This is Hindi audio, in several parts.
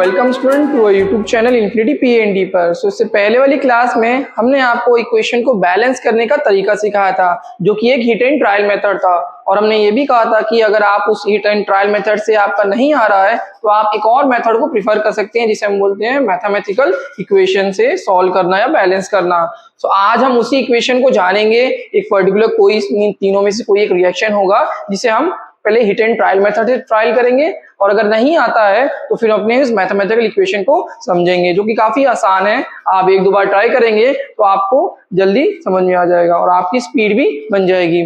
Welcome student to YouTube channel Infinity PND पर। इससे पहले वाली क्लास में हमने आपको इक्वेशन को बैलेंस करने का तरीका सिखाया था, जो कि एक हिट एंड ट्रायल मेथड था। और हमने ये भी कहा था कि अगर आप उस हिट एंड ट्रायल मेथड से आपका नहीं आ रहा है तो आप एक और मेथड को प्रिफर कर सकते हैं, जिसे हम बोलते हैं मैथमेटिकल इक्वेशन से सॉल्व करना या बैलेंस करना। तो आज हम उसी इक्वेशन को जानेंगे। एक पर्टिकुलर कोई तीनों में से कोई एक रिएक्शन होगा जिसे हम पहले हिट एंड ट्रायल मेथड से ट्रायल करेंगे, और अगर नहीं आता है तो फिर अपने इस मैथमेटिकल इक्वेशन को समझेंगे, जो कि काफी आसान है। आप एक दो बार ट्राई करेंगे तो आपको जल्दी समझ में आ जाएगा और आपकी स्पीड भी बन जाएगी।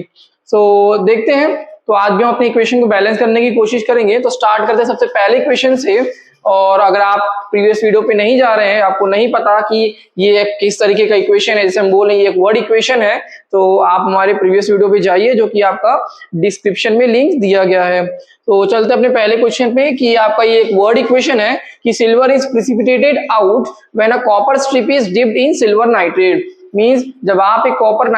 सो देखते हैं। तो आज भी हम अपनी इक्वेशन को बैलेंस करने की कोशिश करेंगे। तो स्टार्ट करते हैं सबसे पहले इक्वेशन से। और अगर आप प्रीवियस वीडियो पे नहीं जा रहे हैं, आपको नहीं पता कि ये किस तरीके का इक्वेशन है, जैसे हम बोल रहे हैं ये एक वर्ड इक्वेशन है, तो आप हमारे प्रीवियस वीडियो पे जाइए, जो कि आपका डिस्क्रिप्शन में लिंक दिया गया है। तो चलते अपने पहले क्वेश्चन पे कि आपका ये एक वर्ड इक्वेशन है कि silver is precipitated out when a copper strip is dipped in silver nitrate. Means जब आप एक कॉपर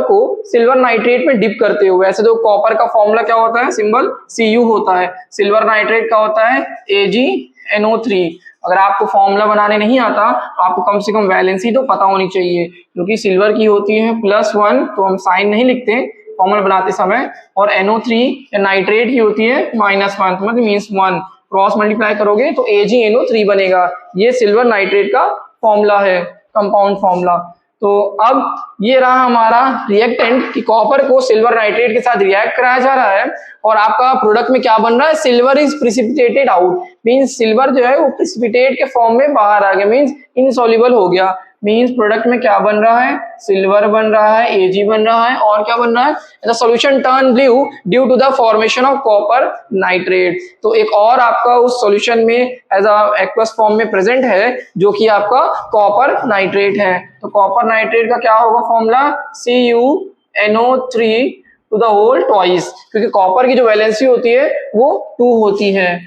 को सिल्वर नाइट्रेट में डिप करते हो। वैसे तो कॉपर का फॉर्मूला क्या होता है, सिंबल Cu होता है। सिल्वर नाइट्रेट का होता है AgNO3। अगर आपको फॉर्मूला बनाने नहीं आता तो आपको कम से कम वैलेंसी तो पता होनी चाहिए, क्योंकि सिल्वर की होती है +1, तो हम साइन नहीं लिखते फॉर्मूला बनाते समय, और NO3 या नाइट्रेट की होती है -1, मतलब मीन्स 1। क्रॉस मल्टीप्लाई करोगे तो AgNO3 बनेगा। ये सिल्वर नाइट्रेट का फॉर्मूला है, कंपाउंड फॉर्मूला। तो अब ये रहा हमारा रिएक्टेंट कि कॉपर को सिल्वर नाइट्रेट के साथ रिएक्ट कराया जा रहा है, और आपका प्रोडक्ट में क्या बन रहा है, silver is precipitated out. Means silver जो है वो प्रिसिपिटेट के फॉर्म में बाहर आ गया, मींस इनसॉल्युबल हो गया। मींस प्रोडक्ट में क्या बन रहा है, सिल्वर बन रहा है, Ag बन रहा है, और क्या बन रहा है, the solution turn blue due to the formation of copper nitrate. तो एक और आपका उस सॉल्यूशन में एज अ एक्वस फॉर्म में प्रेजेंट है, जो कि आपका कॉपर नाइट्रेट है। तो कॉपर नाइट्रेट का क्या होगा formula, CuNO3 to the whole twice, क्योंकि कॉपर की जो वैलेंसी होती है वो 2 होती है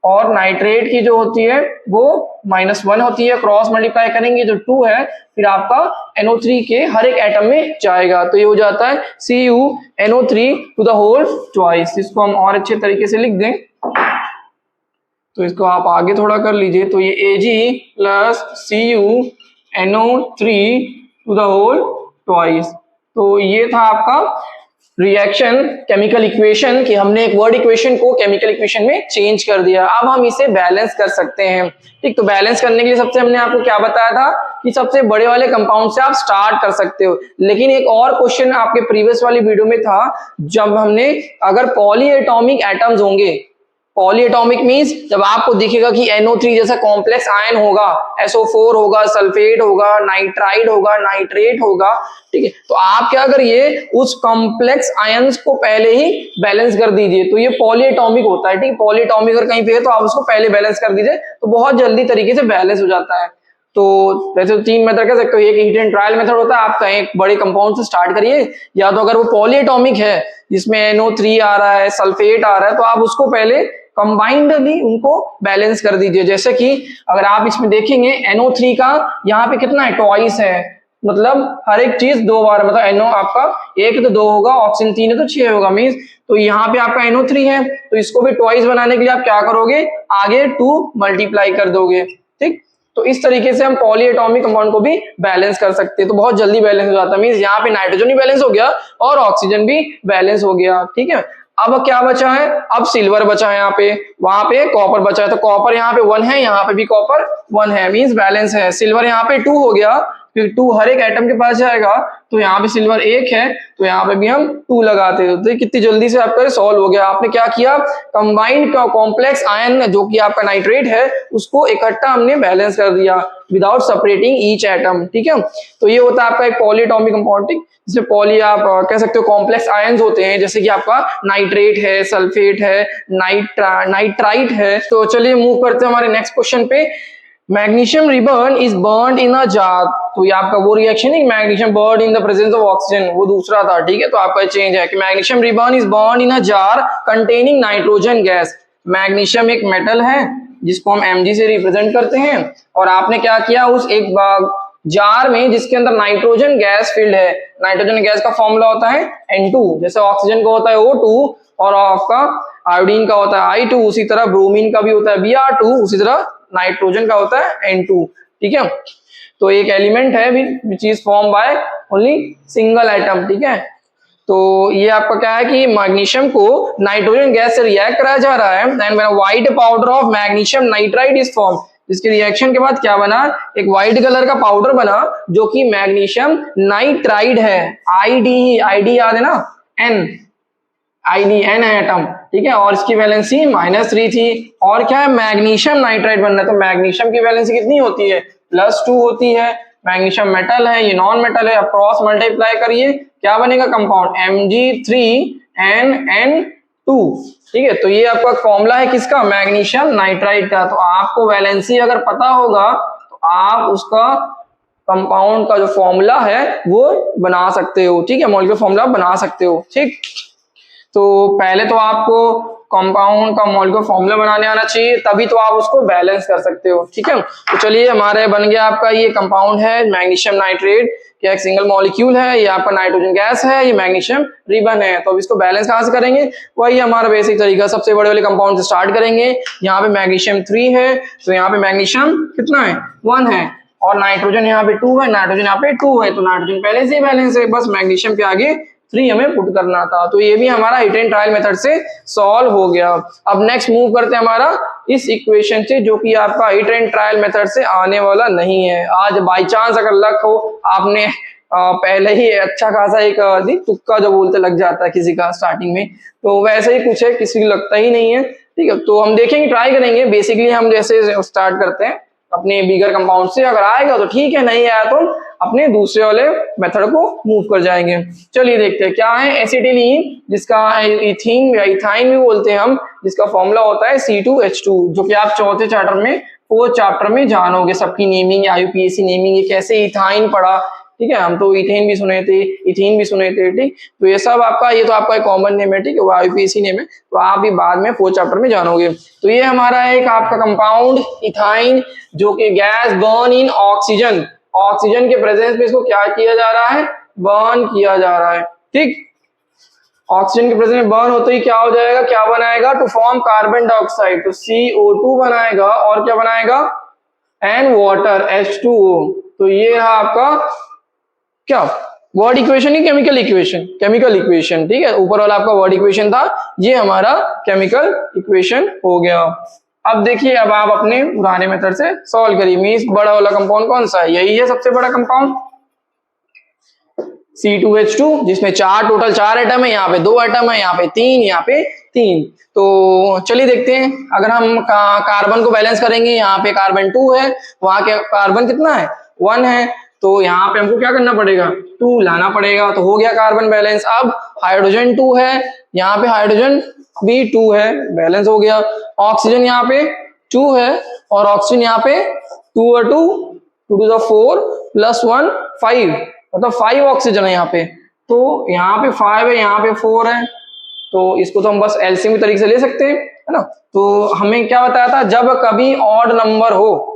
और नाइट्रेट की जो होती है वो -1 होती है। क्रॉस मल्टीप्लाई करेंगे जो 2 है, फिर आपका NO3 के हर एक एटम में जाएगा। तो ये हो जाता है CuNO3 to the whole twice. इसको हम और अच्छे तरीके से लिख दें, तो इसको आप आगे थोड़ा कर लीजिए। तो ये Ag plus CuNO3 to the whole twice. तो ये था आपका रिएक्शन केमिकल इक्वेशन कि हमने एक वर्ड इक्वेशन को केमिकल इक्वेशन में चेंज कर दिया। अब हम इसे बैलेंस कर सकते हैं। ठीक, तो बैलेंस करने के लिए सबसे हमने आपको क्या बताया था कि सबसे बड़े वाले कंपाउंड से आप स्टार्ट कर सकते हो। लेकिन एक और क्वेश्चन आपके प्रीवियस वाली वीडियो में था, जब हमने अगर पॉलीएटॉमिक एटम्स होंगे, पॉलीएटॉमिक मींस जब आपको दिखेगा कि NO3 जैसा कॉम्प्लेक्स आयन होगा, SO4 होगा, सल्फेट होगा, नाइट्राइड होगा, नाइट्रेट होगा, ठीक है, तो आप क्या करिए, उस कॉम्प्लेक्स आयंस को पहले ही बैलेंस कर दीजिए। तो ये पॉलीएटॉमिक होता है। ठीक, पॉलीएटॉमिक अगर कहीं पे है तो आप उसको पहले बैलेंस कर दीजिए, तो बहुत जल्दी तरीके से बैलेंस हो जाता है। तो वैसे तो 3 मेथड कह सकते हो। एक हिट एंड ट्रायल मेथड होता है, आप कहीं एक बड़े कंपाउंड से स्टार्ट करिए, या तो अगर वो पॉलीएटॉमिक है जिसमें NO3 आ रहा है, सल्फेट आ रहा है, तो आप उसको पहले कंबाइंडली उनको बैलेंस कर दीजिए। जैसे कि अगर आप इसमें देखेंगे NO3 का यहाँ पे कितना है, ट्वाइस है, मतलब हर एक चीज 2 बार, मतलब NO आपका 1 तो 2 होगा, ऑक्सीजन 3 है तो 6 होगा। मींस तो यहाँ पे आपका NO3 है, तो इसको भी ट्वाइस बनाने के लिए आप क्या करोगे, आगे 2 मल्टीप्लाई कर दोगे। ठीक, तो इस तरीके से हम पॉलीएटॉमिक कंपाउंड को भी बैलेंस कर सकते हैं। तो बहुत जल्दी बैलेंस हो जाता है। मींस यहाँ पे नाइट्रोजन भी बैलेंस हो गया और ऑक्सीजन भी बैलेंस हो गया। ठीक है, अब क्या बचा है, अब सिल्वर बचा है, यहाँ पे वहां पे कॉपर बचा है। तो कॉपर यहाँ पे 1 है, यहाँ पे भी कॉपर 1 है, मींस बैलेंस है। सिल्वर यहाँ पे 2 हो गया, क्योंकि 2 हर एक एटम के पास जाएगा, तो यहाँ पे सिल्वर 1 है, तो यहाँ पे भी हम 2 लगाते हैं। तो कितनी जल्दी से आपका सॉल्व हो गया। आपने क्या किया, कंबाइंड कॉम्प्लेक्स आयन जो कि आपका नाइट्रेट है, उसको इकट्ठा हमने बैलेंस कर दिया विदाउट सेपरेटिंग ईच एटम। ठीक है, तो ये होता है आपका एक पॉलीएटॉमिक कंपाउंड। जिसमें पॉली आप कह सकते हो कॉम्प्लेक्स आयंस होते हैं, जैसे कि आपका नाइट्रेट है, सल्फेट है, नाइट्राइट है। तो चलिए मूव करते हैं हमारे नेक्स्ट क्वेश्चन पे। Magnesium ribbon is burned in a jar. तो ये आपका वो रिएक्शन है, magnesium burned in the presence of oxygen, वो दूसरा था। ठीक है, तो आपका चेंज है कि magnesium ribbon is burned in a jar containing nitrogen gas. Magnesium एक मेटल है जिसको हम Mg से रिप्रेजेंट करते हैं, और आपने क्या किया, उस एक जार में जिसके अंदर नाइट्रोजन गैस फिल्ड है, नाइट्रोजन गैस का फॉर्मूला होता है N2, जैसे ऑक्सीजन का होता है O2 और आपका आयोडीन का होता है I2, उसी तरह ब्रोमीन का भी होता है Br2, उसी तरह नाइट्रोजन का होता है N2। ठीक है, तो एक एलिमेंट है which is form by only single atom. ठीक है, तो ये आपका क्या है कि मैग्नीशियम को नाइट्रोजन गैस से रिएक्ट कराया जा रहा है, and when white powder of magnesium nitride is form, जिसके रिएक्शन के बाद क्या बना, एक व्हाइट कलर का पाउडर बना जो कि मैग्नीशियम नाइट्राइड है। आईडी याद है ना, एन, आईडी एन है एटम। ठीक है, और इसकी वैलेंसी -3 थी, और क्या है मैग्नीशियम नाइट्राइड बनना है, तो मैग्नीशियम की वैलेंसी कितनी होती है, +2 होती है। मैग्नीशियम मेटल है, ये नॉन मेटल है, अब क्रॉस मल्टीप्लाई करिए क्या बनेगा कंपाउंड Mg3NN2। ठीक है, तो ये आपका फॉर्मूला है किसका, मैग्नीशियम नाइट्राइड का। तो आपको वैलेंसी अगर पता होगा तो आप उसका कंपाउंड का जो फॉर्मूला है वो बना सकते हो। ठीक है, मॉलिक्यूलर फॉर्मूला बना सकते हो। ठीक, तो पहले तो आपको कंपाउंड का मॉलिक्यूलर फॉर्मूला बनाने आना चाहिए, तभी तो आप उसको बैलेंस कर सकते हो। ठीक है, तो चलिए हमारे बन गया आपका ये कंपाउंड है मैग्नीशियम नाइट्रेट, ये एक सिंगल मॉलिक्यूल है, ये आपका नाइट्रोजन गैस है, ये मैग्नीशियम रिबन है। तो अब इसको बैलेंस कहाँ से करेंगे, वही हमारा बेसिक तरीका, सबसे बड़े वाले कंपाउंड से स्टार्ट करेंगे। यहाँ पे मैग्नीशियम 3 है, तो यहाँ पे मैग्नीशियम कितना है, 1 है, और नाइट्रोजन यहाँ पे 2 है, नाइट्रोजन यहाँ पे 2 है, तो नाइट्रोजन पहले से ही बैलेंस है, बस मैग्नीशियम के आगे 3 हमें पुट करना था। तो ये भी हमारा हीट एंड ट्रायल मेथड से सॉल्व हो गया। अब नेक्स्ट मूव करते हैं हमारा इस इक्वेशन से, जो कि आपका हीट एंड ट्रायल मेथड से आने वाला नहीं है। आज बाई चांस अगर लक हो, आपने पहले ही अच्छा खासा एक तुक्का जो बोलते लग जाता है किसी का स्टार्टिंग में, तो वैसे ही कुछ है, किसी को लगता ही नहीं है। ठीक है, तो हम देखेंगे, ट्राई करेंगे। बेसिकली हम जैसे स्टार्ट करते हैं अपने बिगर कंपाउंड से, अगर आएगा तो ठीक है, नहीं आया तो अपने दूसरे वाले मेथड को मूव कर जाएंगे। चलिए देखते हैं क्या है एसिटिलीन, जिसका इथीन या इथाइन भी बोलते हैं हम, जिसका फॉर्मूला होता है C2H2, जो कि आप चौथे चैप्टर में 4th चैप्टर में जानोगे। सबकी नेमिंग, IUPAC नेमिंग, ये कैसे इथाइन पढ़ा। ठीक है, हम तो इथेन भी सुने थे, इथीन भी सुने थे। ठीक, तो ये सब आपका, ये तो आपका एक कॉमन नेम है। ठीक है, वो IUPAC नेम है, तो आप भी बाद में 4th चैप्टर में जानोगे। तो ये हमारा एक आपका कंपाउंड इथाइन, जो कि गैस बर्न इन ऑक्सीजन, ऑक्सीजन के प्रेजेंस में इसको क्या किया जा रहा है, बर्न किया जा रहा है। ठीक, ऑक्सीजन के प्रेजेंस में बर्न होते ही क्या हो जाएगा, क्या बनाएगा, टू फॉर्म कार्बन डाइऑक्साइड, तो CO2 बनाएगा, और क्या बनाएगा, एंड वाटर H2O। तो ये रहा आपका क्या, वर्ड इक्वेशन ही केमिकल इक्वेशन, केमिकल इक्वेशन। ठीक है, ऊपर वाला आपका वर्ड इक्वेशन था, ये हमारा केमिकल इक्वेशन हो गया। अब देखिए, अब आप अपने पुराने मेथड से सॉल्व करिए। मींस बड़ा वाला कंपाउंड कौन सा है, यही है सबसे बड़ा कंपाउंड C2H2, जिसमें टोटल 4 एटम है, यहाँ पे 2 एटम है, यहाँ पे 3, यहाँ पे 3। तो चलिए देखते हैं, अगर हम कार्बन को बैलेंस करेंगे, यहाँ पे कार्बन 2 है, वहां के कार्बन कितना है, 1 है, तो यहाँ पे हमको क्या करना पड़ेगा, 2 लाना पड़ेगा, तो हो गया कार्बन बैलेंस। अब हाइड्रोजन 2 है, यहाँ पे हाइड्रोजन भी 2 है, बैलेंस हो गया। ऑक्सीजन यहाँ पे 2 है, और ऑक्सीजन यहाँ पे 2 और 2 2 to the 4 + 1 5, मतलब 5 ऑक्सीजन है यहाँ पे। तो यहाँ पे 5 है, यहाँ पे 4 है, तो इसको तो हम बस एलसीएम तरीके से ले सकते हैं, है ना। तो हमें क्या बताया था, जब कभी ऑड नंबर हो,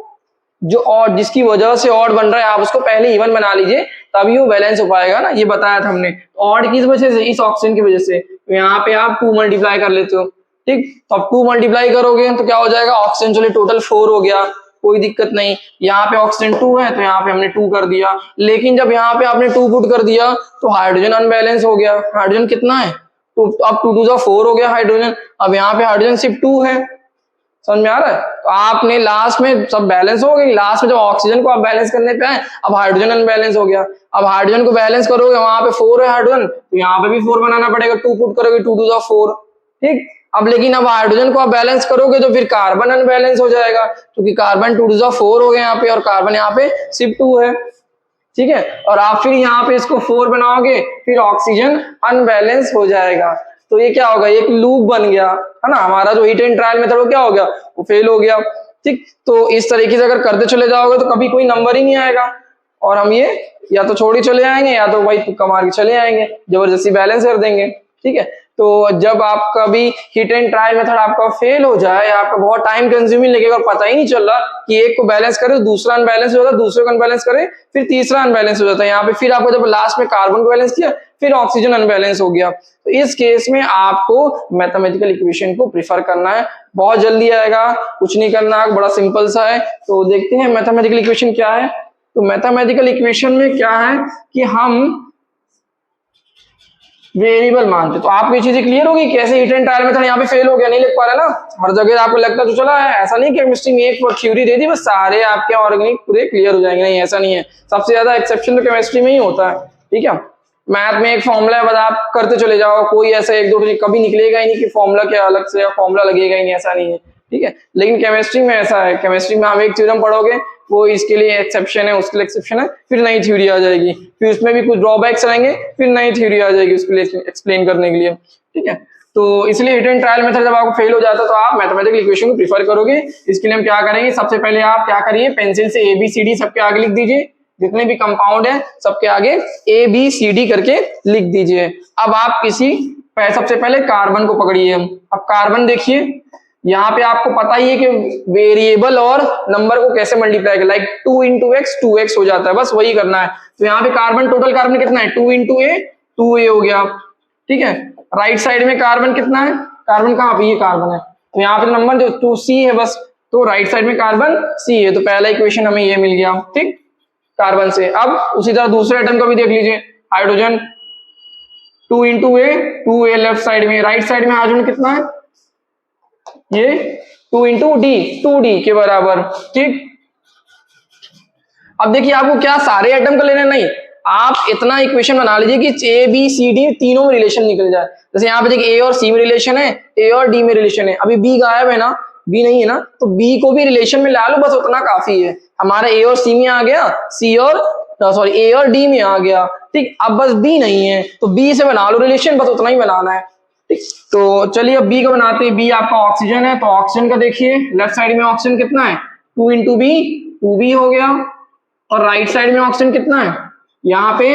जो ऑड जिसकी वजह से ऑड बन रहा है, आप उसको पहले इवन बना लीजिए, तभी वो बैलेंस हो पाएगा ना, ये बताया था हमने। ऑड किस वजह से, इस ऑक्सीजन की वजह से, तो यहाँ पे आप 2 मल्टीप्लाई कर लेते हो। ठीक, तो अब 2 मल्टीप्लाई करोगे तो क्या हो जाएगा, ऑक्सीजन चलिए टोटल 4 हो गया, कोई दिक्कत नहीं। यहाँ पे ऑक्सीजन 2 है, तो यहाँ पे हमने 2 कर दिया, लेकिन जब यहाँ पे आपने 2 पुट कर दिया तो हाइड्रोजन अनबैलेंस हो गया। हाइड्रोजन कितना है, तो अब 2 to the 4 हो गया हाइड्रोजन। अब यहाँ पे हाइड्रोजन सिर्फ 2 है, समझ में आ रहा है। तो आपने लास्ट में सब बैलेंस हो गई, लास्ट में जब ऑक्सीजन को आप बैलेंस करने पे आए, अब हाइड्रोजन अनबैलेंस हो गया। अब हाइड्रोजन को बैलेंस करोगे, वहां पे 4 है हाइड्रोजन, तो यहाँ पे भी 4 बनाना पड़ेगा, 2 पुट करोगे, 2 to the 4। ठीक, अब लेकिन अब हाइड्रोजन को आप बैलेंस करोगे तो फिर कार्बन अनबैलेंस हो जाएगा, क्योंकि कार्बन 2 to the 4 हो गए यहाँ पे, और कार्बन यहाँ पे सिर्फ 2 है। ठीक है, और आप फिर यहाँ पे इसको 4 बनाओगे, फिर ऑक्सीजन अनबैलेंस हो जाएगा। तो ये क्या होगा, एक लूप बन गया, है ना। हमारा जो हीट एंड ट्रायल मेथड वो क्या हो गया, वो फेल हो गया। ठीक, तो इस तरीके से अगर करते चले जाओगे तो कभी कोई नंबर ही नहीं आएगा, और हम ये या तो छोड़ ही चले आएंगे, या तो वही तुक्का मार के चले आएंगे, जबरदस्ती बैलेंस कर देंगे। ठीक है, तो जब आपका भी हिट एंड ट्रायल मेथड आपका फेल हो जाए, आपका बहुत टाइम कंज्यूमिंग लगेगा और पता ही नहीं चल रहा कि एक को बैलेंस करे तो दूसरा अनबैलेंस हो जाता है, दूसरे को अनबैलेंस करे फिर तीसरा अनबैलेंस हो जाता है। यहाँ पे फिर आपको जब लास्ट में कार्बन को बैलेंस किया फिर ऑक्सीजन अनबैलेंस हो गया। तो इस केस में आपको मैथमेटिकल इक्वेशन को प्रिफर करना है, बहुत जल्दी आएगा, कुछ नहीं करना, बड़ा सिंपल सा है। तो देखते हैं मैथमेटिकल इक्वेशन क्या है। तो मैथमेटिकल इक्वेशन में क्या है कि हम वेरिएबल मानते, तो आपको ये चीजें क्लियर होगी कैसे हिट एंड ट्रायल मेथड यहाँ पे फेल हो गया, नहीं लिख पा रहे ना, हर जगह आपको लगता तो चला है, ऐसा नहीं केमिस्ट्री में एक थ्योरी दे दी बस सारे आपके ऑर्गेनिक पूरे क्लियर हो जाएंगे, नहीं ऐसा नहीं है। सबसे ज्यादा एक्सेप्शन तो केमिस्ट्री में ही होता है, ठीक है। मैथ में एक फॉर्मूला है, बस आप करते चले जाओ, कोई ऐसा एक दो कभी निकलेगा ही नहीं कि फॉर्मूला के अलग से फॉर्मूला लगेगा ही नहीं, ऐसा नहीं है, ठीक है। लेकिन केमिस्ट्री में ऐसा है, केमिस्ट्री में हम एक थ्योरम पढ़ोगे वो इसके लिए एक्सेप्शन है, उसके लिए एक्सेप्शन है, फिर नई थ्योरी आ जाएगी, फिर उसमें भी कुछ ड्रॉबैक्स रहेंगे, फिर नई थ्योरी आ जाएगी उसके लिए एक्सप्लेन करने के लिए, ठीक है। तो इसलिए हिट एंड ट्रायल मेथड जब आपको फेल हो जाता है तो आप मैथमेटिकल इक्वेशन को प्रीफर करोगे। इसके लिए हम क्या करेंगे, सबसे पहले आप क्या करिए, पेंसिल से ABCD सबके आगे लिख दीजिए, जितने भी कंपाउंड है सबके आगे ABCD करके लिख दीजिए। अब आप सबसे पहले कार्बन को पकड़िए। अब कार्बन देखिए, यहाँ पे आपको पता ही है कि वेरिएबल और नंबर को कैसे मल्टीप्लाई कर, लाइक 2 into x 2x हो जाता है, बस वही करना है। तो यहाँ पे कार्बन, टोटल कार्बन कितना है, 2 into a 2a हो गया, ठीक है। राइट साइड में कार्बन कितना है, कार्बन कहाँ पे, ये कार्बन है, तो यहाँ पे नंबर जो 2c है बस, तो राइट साइड में कार्बन c है, तो पहला इक्वेशन हमें ये मिल गया, ठीक, कार्बन से। अब उसी तरह दूसरे एटम का भी देख लीजिए, hydrogen 2 into a 2a left side में, राइट साइड में हाइड्रोजन कितना है, ये 2 into d 2d के बराबर, ठीक। अब देखिए आपको क्या सारे एटम को लेना, नहीं, आप इतना इक्वेशन बना लीजिए कि ABCD तीनों में रिलेशन निकल जाए। जैसे यहाँ पे देखिए A और C में रिलेशन है, A और D में रिलेशन है, अभी B गायब है ना, B नहीं है ना, तो B को भी रिलेशन में ला लो, बस उतना काफी है। हमारा A और C में आ गया, A और D में आ गया, ठीक। अब बस B नहीं है तो B से बना लो रिलेशन, बस उतना ही बनाना है, ठीक। तो चलिए अब B का बनाते हैं। B आपका ऑक्सीजन है, तो ऑक्सीजन का देखिए लेफ्ट साइड में ऑक्सीजन कितना है, 2 into B 2B हो गया, और राइट साइड में ऑक्सीजन कितना है, यहाँ पे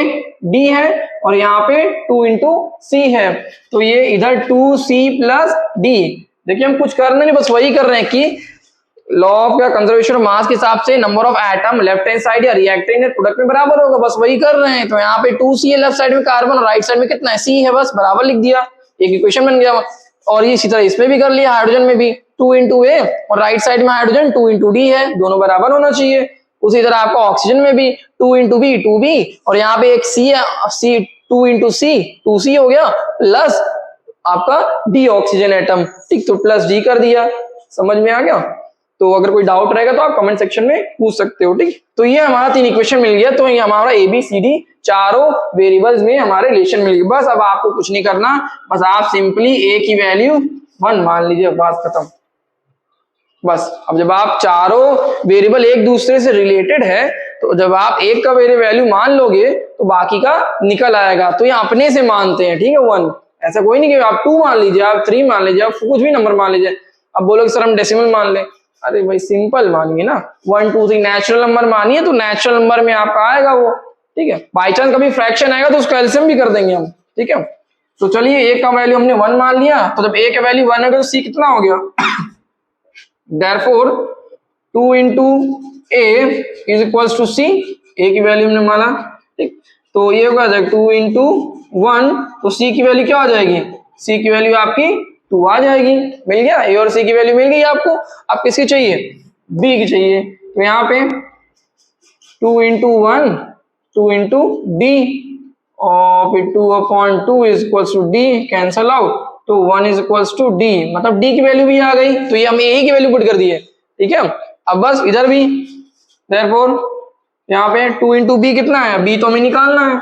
D है और यहाँ पे 2 into C है, तो ये इधर 2C plus D। देखिए हम कुछ करना नहीं, बस वही कर रहे हैं कि law of conservation of mass के हिसाब से number of atom left hand side या रिएक्टेंट प्रोडक्ट में बराबर होगा, बस वही कर रहे हैं। तो यहाँ पे 2C है लेफ्ट साइड में कार्बन और राइट साइड में कितना है, C है, बस बराबर लिख दिया, एक इक्वेशन बन गया। और इसी तरह इसमें भी कर लिया, हाइड्रोजन में भी 2 into A और राइट साइड में हाइड्रोजन 2 into D है, दोनों बराबर होना चाहिए। उसी तरह आपका ऑक्सीजन में भी 2 into B 2B और यहाँ पे एक C है, C 2 into C 2C हो गया, प्लस आपका D ऑक्सीजन एटम, ठीक, तो प्लस D कर दिया। समझ में आ गया? तो अगर कोई डाउट रहेगा तो आप कमेंट सेक्शन में पूछ सकते हो, ठीक। तो ये हमारा 3 इक्वेशन मिल गया, तो ये हमारा ABCD चारों वेरिएबल्स में हमारे रिलेशन मिल गए। बस अब आपको कुछ नहीं करना, बस आप सिंपली A की वैल्यू 1 मान लीजिए, बात खत्म। बस अब जब आप चारों वेरिएबल एक दूसरे से रिलेटेड है तो जब आप एक का वैल्यू मान लोगे तो बाकी का निकल आएगा। तो ये अपने से मानते हैं, ठीक है, 1, ऐसा कोई नहीं कि आप 2 मान लीजिए, आप 3 मान लीजिए, आप कुछ भी नंबर मान लीजिए। अब बोलोगे सर हम डेसिमल मान ले, अरे भाई सिंपल मानिए ना, 1 2 3 नेचुरल नंबर मानिए, तो नेचुरल नंबर में आपका आएगा वो, ठीक है। बाई चांस कभी फ्रैक्शन आएगा तो उसका एलसीएम भी कर देंगे हम, ठीक है। तो चलिए A का वैल्यू हमने 1 मान लिया, तो जब A का वैल्यू 1 होगा तो C कितना हो गया, therefore 2 into A is equals to C, A की वैल्यू हमने माना, ठीक। तो ये होगा 2 into 1, तो C की वैल्यू क्या हो जाएगी, C की वैल्यू आपकी 2 आ जाएगी। मिल गया, A और C की वैल्यू मिल गई आपको। अब किसकी चाहिए, B की चाहिए, तो यहाँ पे 2 into 1 2 into D और फिर 2/2 is equals to D, cancel out, तो 1 is equals to D, मतलब D की वैल्यू भी आ गई, तो ये हम A की वैल्यू पुट कर दिए, ठीक है। अब बस इधर भी therefore यहाँ पे 2 into B कितना आया, B तो हमें निकालना है,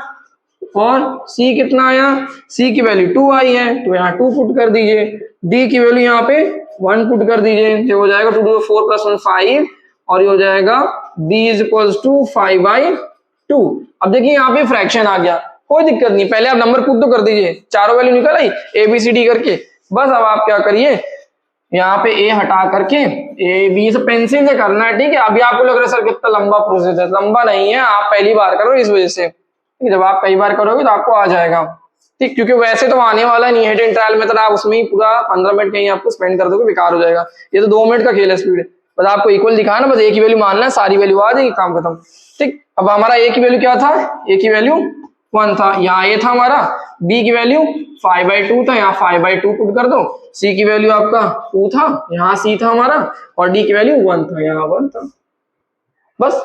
और C कितना आया, C की वैल्यू 2 आई है, तो यहाँ 2 पुट कर दीजिए, D की वैल्यू यहाँ पे 1 पुट कर दीजिए, जो हो जाएगा 2 to the 4 plus 1 5, और ये हो जाएगा D is equals to 5/2। अब देखिए यहाँ पे फ्रैक्शन आ गया, कोई दिक्कत नहीं, पहले आप नंबर पुट तो कर दीजिए, चारों वैल्यू निकल आई ABCD करके। बस अब आप क्या करिए, यहाँ पे A हटा करके B से पेंसिल से करना है, ठीक है। अभी आपको लग रहा है सर कितना लंबा प्रोसेस है, लंबा नहीं है, आप पहली बार करो इस वजह से, जब आप कई बार करोगे तो आपको आ जाएगा, ठीक, क्योंकि वैसे तो आने वाला नहीं है हिट एंड ट्रायल मेथड, आप उसमें ही पूरा 15 मिनट कहीं आपको स्पेंड कर दोगे, बेकार हो जाएगा। ये तो 2 मिनट का खेल है स्पीड, बस आपको इक्वल दिखाना, बस एक ही वैल्यू मानना है, सारी वैल्यू आ जाएगी, काम खत्म। ठीक, अब हमारा ए की वैल्यू क्या था, ए की वैल्यू 1 था, यहाँ ए था हमारा, बी की वैल्यू 5/2 था, यहाँ 5/2 पुट कर दो, सी की वैल्यू आपका 2 था, यहाँ सी था हमारा, और डी की वैल्यू 1 था, यहाँ 1 था, बस।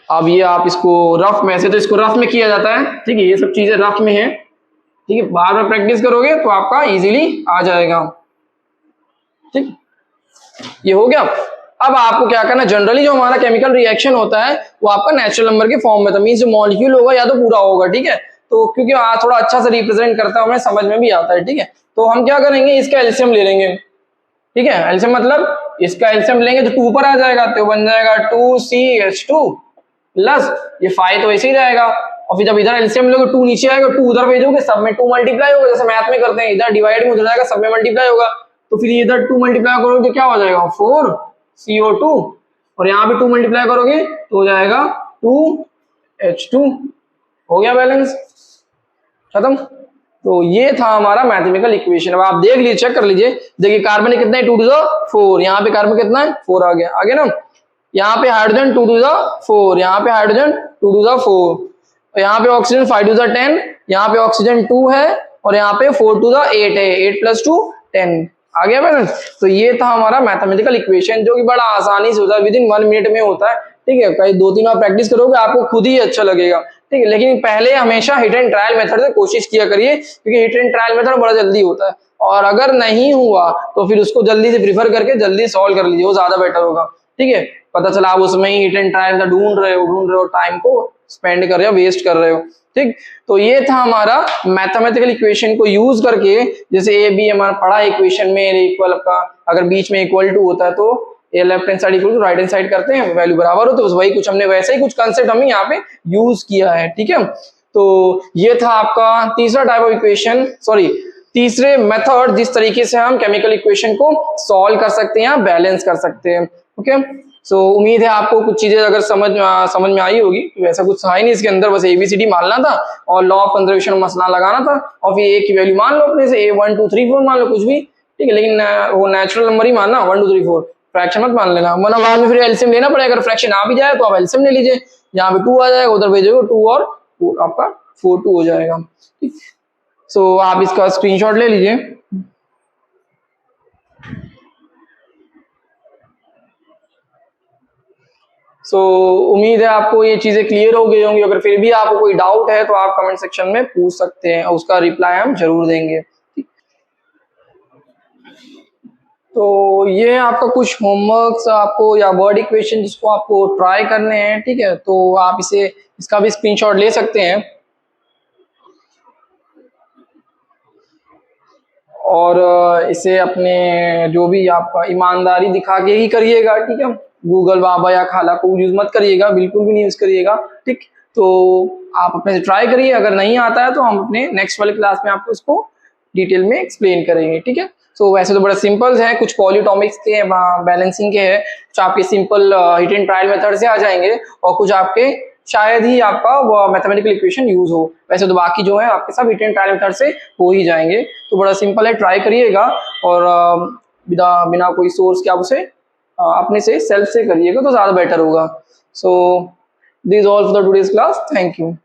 अब ये आप इसको रफ में से, तो इसको रफ में किया जाता है, ठीक है, ये सब चीजें रफ में है, ठीक है, बार बार प्रैक्टिस करोगे तो आपका इजीली आ जाएगा। ठीक, ये हो गया। अब आपको क्या करना, जनरली जो हमारा केमिकल रिएक्शन होता है वो आपका नेचुरल नंबर के फॉर्म में था, मींस जो मॉलिक्यूल होगा या तो पूरा होगा, ठीक है, तो क्योंकि थोड़ा अच्छा से रिप्रेजेंट करता है, हमें समझ में भी आता है, ठीक है, तो हम क्या करेंगे, इसका एलसीएम ले लेंगे, ठीक है, एलसीएम मतलब इसका एलसीएम लेंगे तो 2 पर आ जाएगा, तो बन जाएगा 2CH2 प्लस ये 5 तो ऐसे ही रहेगा, और फिर जब इधर एलसीएम लोगे 2 नीचे आएगा, 2 उधर भेजोगे, सब में 2 मल्टीप्लाई होगा, जैसे मैथ में करते हैं, इधर डिवाइड में उधर जाएगा, सब में मल्टीप्लाई होगा, तो फिर इधर 2 मल्टीप्लाई करोगे तो क्या हो जाएगा 4CO2, और यहाँ पे 2 मल्टीप्लाई करोगे तो हो जाएगा 2H2, हो गया बैलेंस, खत्म। तो ये था हमारा मैथमेटिकल इक्वेशन। अब आप देख लीजिए, चेक कर लीजिए, देखिए कार्बन कितना है 2 to the 4, यहाँ पे कार्बन कितना है 4 आ गया, आगे ना, यहाँ पे हाइड्रोजन 2 to the 4, यहाँ पे हाइड्रोजन 2 to the 4, और यहाँ पे ऑक्सीजन 5 to the 10, यहाँ पे ऑक्सीजन 2 है, और यहाँ पे 4 to the 8 है, 8 + 2 10, आ गया बैलेंस। तो ये था हमारा मैथमेटिकल इक्वेशन, जो कि बड़ा आसानी से होता है, विदिन 1 मिनट में होता है, ठीक है, कहीं 2-3 बार प्रैक्टिस करोगे आपको खुद ही अच्छा लगेगा, ठीक है, लेकिन पहले हमेशा हिट एंड ट्रायल मेथड से कोशिश किया करिए, क्योंकि हिट एंड ट्रायल मेथड बड़ा जल्दी होता है, और अगर नहीं हुआ तो फिर उसको जल्दी से प्रीफर करके जल्दी सॉल्व कर लीजिए, वो ज्यादा बेटर होगा, ठीक है, पता चला आप उसमें ही हिट एंड ट्रायल का ढूंढ रहे हो, टाइम को स्पेंड कर रहे हो, वेस्ट कर रहे हो, ठीक। तो ये था हमारा मैथमेटिकल इक्वेशन को यूज करके, जैसे ए बी हमारा पढ़ा इक्वेशन में, इक्वल का अगर बीच में इक्वल टू होता है तो ये left hand side equal to right hand side करते हैं, वैल्यू बराबर हो, तो वही कुछ हमने वैसे ही कुछ कंसेप्ट हमने यहाँ पे यूज किया है, ठीक है। तो ये था आपका तीसरा टाइप ऑफ इक्वेशन, सॉरी तीसरे मेथड, जिस तरीके से हम केमिकल इक्वेशन को सॉल्व कर सकते हैं या बैलेंस कर सकते हैं, ओके। सो उम्मीद है आपको कुछ चीजें अगर समझ में आई होगी, तो ऐसा कुछ था ही नहीं इसके अंदर, बस ABCD मानना था और लॉ ऑफ कंजर्वेशन मसला लगाना था, और फिर ए की वैल्यू मान लो अपने से, A1 2 3 4 मान लो कुछ भी, ठीक है, लेकिन वो नेचुरल नंबर ही मानना, 1 2 3 4, फ्रैक्शन मत मान लेना, वरना बाद में फिर एलसीएम लेना पड़ेगा, अगर फ्रैक्शन आ भी जाए तो आप एलसीएम ले लीजिए, यहाँ पे 2 आ जाएगा, उधर भेजोगे 2 और 4, आपका 4 2 हो जाएगा, ठीक। सो आप इसका स्क्रीनशॉट ले लीजिए। सो उम्मीद है आपको ये चीजें क्लियर हो गई होंगी, अगर फिर भी आपको कोई डाउट है तो आप कमेंट सेक्शन में पूछ सकते हैं, और उसका रिप्लाई हम जरूर देंगे। तो ये आपका कुछ होमवर्क्स आपको या वर्ड इक्वेशन जिसको आपको ट्राई करने हैं, ठीक है, तो आप इसका भी स्क्रीनशॉट ले सकते हैं, और इसे अपने जो भी आपका ईमानदारी दिखा के ही करिएगा, ठीक है, गूगल बाबा या खाला को यूज मत करिएगा, बिल्कुल भी नहीं यूज करिएगा, ठीक। तो आप अपने से ट्राई करिए, अगर नहीं आता है तो हम अपने नेक्स्ट वाले क्लास में आपको इसको डिटेल में एक्सप्लेन करेंगे, ठीक है। सो वैसे तो बड़ा सिंपल है, कुछ पॉलीटॉमिक्स के बैलेंसिंग के है, कुछ आपके simple hit and trial method से आ जाएंगे, और कुछ आपके शायद ही आपका वो मैथमेटिकल इक्वेशन यूज हो, वैसे तो बाकी जो है आपके सब हिट एंड ट्रायल मेथड से हो ही जाएंगे। तो बड़ा सिंपल है, ट्राई करिएगा, और बिना कोई सोर्स के आप उसे अपने से सेल्फ से करिएगा तो ज्यादा बेटर होगा। So this all for the today's class, thank you.